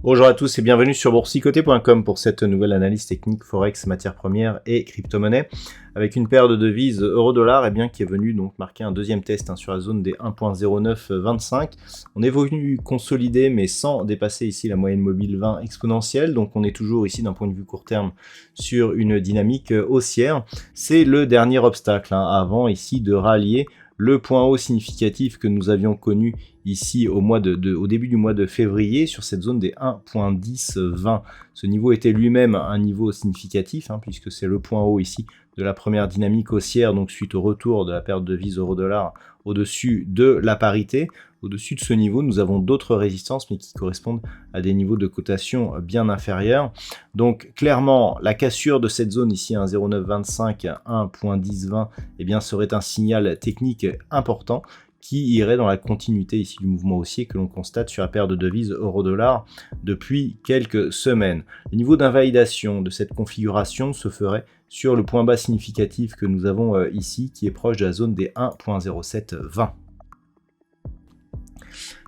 Bonjour à tous et bienvenue sur boursicoté.com pour cette nouvelle analyse technique Forex, matières premières et crypto-monnaies avec une paire de devises euro-dollar qui est venue donc marquer un deuxième test sur la zone des 1.0925. On est venu consolider mais sans dépasser ici la moyenne mobile 20 exponentielle, donc on est toujours ici d'un point de vue court terme sur une dynamique haussière. C'est le dernier obstacle avant ici de rallier le point haut significatif que nous avions connu ici au début du mois de février sur cette zone des 1.1020. Ce niveau était lui-même un niveau significatif puisque c'est le point haut ici de la première dynamique haussière, donc suite au retour de la paire de devises euro-dollar au-dessus de la parité. Au-dessus de ce niveau, nous avons d'autres résistances, mais qui correspondent à des niveaux de cotation bien inférieurs. Donc clairement, la cassure de cette zone ici, 1.0925, 1.1020, serait un signal technique important qui irait dans la continuité ici du mouvement haussier que l'on constate sur la paire de devises euro-dollar depuis quelques semaines. Le niveau d'invalidation de cette configuration se ferait sur le point bas significatif que nous avons ici, qui est proche de la zone des 1.0720.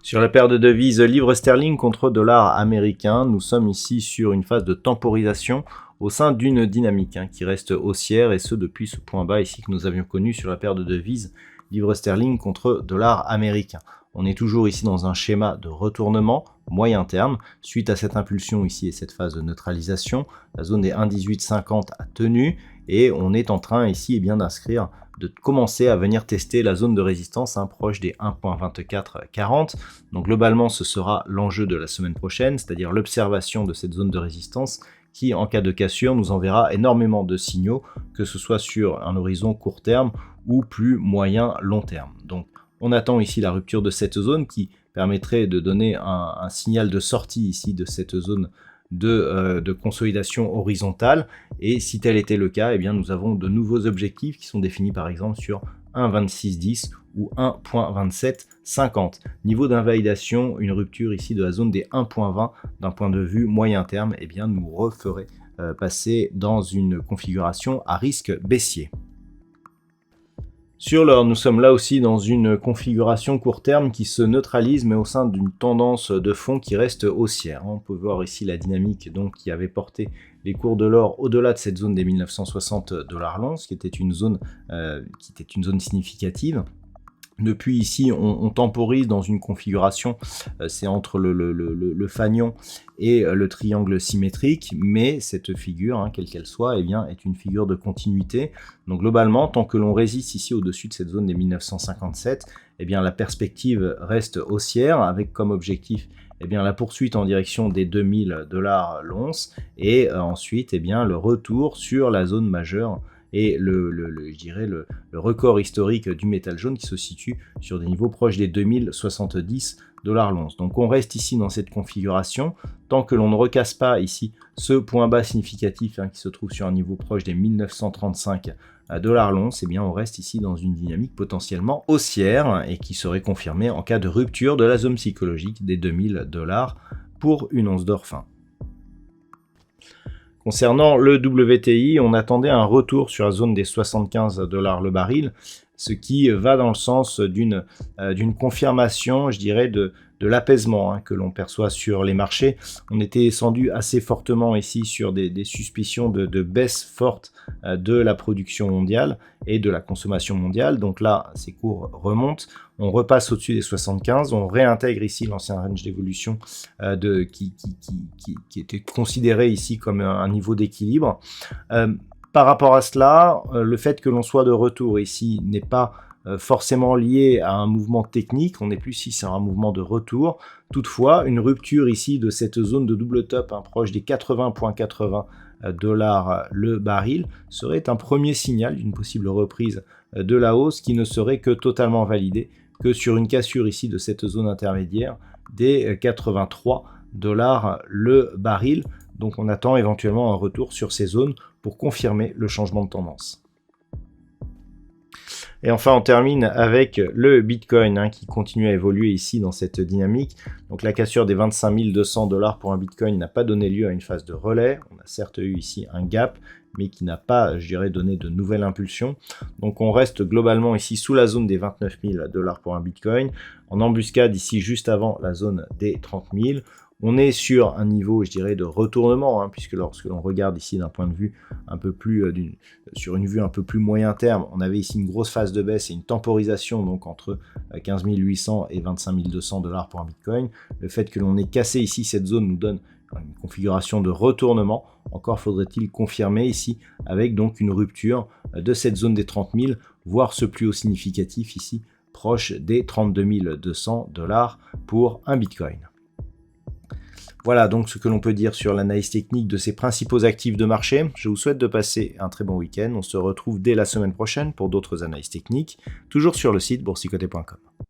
Sur la paire de devises livre sterling contre dollar américain, nous sommes ici sur une phase de temporisation au sein d'une dynamique qui reste haussière, et ce depuis ce point bas ici que nous avions connu sur la paire de devises livre sterling contre dollar américain. On est toujours ici dans un schéma de retournement moyen terme. Suite à cette impulsion ici et cette phase de neutralisation, la zone des 1.1850 a tenu et on est en train ici de commencer à venir tester la zone de résistance proche des 1.2440. Donc globalement, ce sera l'enjeu de la semaine prochaine, c'est-à-dire l'observation de cette zone de résistance qui, en cas de cassure, nous enverra énormément de signaux, que ce soit sur un horizon court terme ou plus moyen long terme. Donc on attend ici la rupture de cette zone qui permettrait de donner un signal de sortie ici de cette zone de consolidation horizontale, et si tel était le cas, nous avons de nouveaux objectifs qui sont définis par exemple sur 1.2610 ou 1.2750. Niveau d'invalidation, une rupture ici de la zone des 1.20 d'un point de vue moyen terme, nous referait passer dans une configuration à risque baissier. Sur l'or, nous sommes là aussi dans une configuration court terme qui se neutralise, mais au sein d'une tendance de fond qui reste haussière. On peut voir ici la dynamique qui avait porté les cours de l'or au-delà de cette zone des 1960 $ l'once, qui était une zone significative. Depuis ici, on temporise dans une configuration, c'est entre le fanion et le triangle symétrique, mais cette figure, quelle qu'elle soit, est une figure de continuité. Donc globalement, tant que l'on résiste ici au-dessus de cette zone des 1957, la perspective reste haussière, avec comme objectif la poursuite en direction des 2000 $ l'once, et ensuite le retour sur la zone majeure et le record historique du métal jaune qui se situe sur des niveaux proches des 2070 $ l'once. Donc on reste ici dans cette configuration tant que l'on ne recasse pas ici ce point bas significatif qui se trouve sur un niveau proche des 1935 $ l'once. On reste ici dans une dynamique potentiellement haussière et qui serait confirmée en cas de rupture de la zone psychologique des 2000 $ pour une once d'or fin. Concernant le WTI, on attendait un retour sur la zone des 75 $ le baril, ce qui va dans le sens d'une confirmation, je dirais, de l'apaisement que l'on perçoit sur les marchés. On était descendu assez fortement ici sur des suspicions de baisse forte de la production mondiale et de la consommation mondiale. Donc là, ces cours remontent. On repasse au-dessus des 75, on réintègre ici l'ancien range d'évolution qui était considéré ici comme un niveau d'équilibre. Par rapport à cela, le fait que l'on soit de retour ici n'est pas forcément lié à un mouvement technique, on est plus ici sur un mouvement de retour. Toutefois, une rupture ici de cette zone de double top proche des 80,80 $ le baril serait un premier signal d'une possible reprise de la hausse qui ne serait que totalement validée que sur une cassure ici de cette zone intermédiaire des 83 $ le baril. Donc on attend éventuellement un retour sur ces zones pour confirmer le changement de tendance. Et enfin, on termine avec le Bitcoin qui continue à évoluer ici dans cette dynamique. Donc la cassure des 25 200 $ pour un Bitcoin n'a pas donné lieu à une phase de relais. On a certes eu ici un gap, mais qui n'a pas, je dirais, donné de nouvelle impulsion. Donc on reste globalement ici sous la zone des 29 000 $ pour un Bitcoin, en embuscade ici juste avant la zone des 30 000. On est sur un niveau, je dirais, de retournement, puisque lorsque l'on regarde ici d'un point de vue un peu plus, sur une vue un peu plus moyen terme, on avait ici une grosse phase de baisse et une temporisation donc entre 15 800 et 25 200 $ pour un Bitcoin. Le fait que l'on ait cassé ici cette zone nous donne une configuration de retournement. Encore faudrait-il confirmer ici avec donc une rupture de cette zone des 30 000, voire ce plus haut significatif ici, proche des 32 200 $ pour un Bitcoin. Voilà donc ce que l'on peut dire sur l'analyse technique de ces principaux actifs de marché. Je vous souhaite de passer un très bon week-end. On se retrouve dès la semaine prochaine pour d'autres analyses techniques, toujours sur le site boursicoté.com.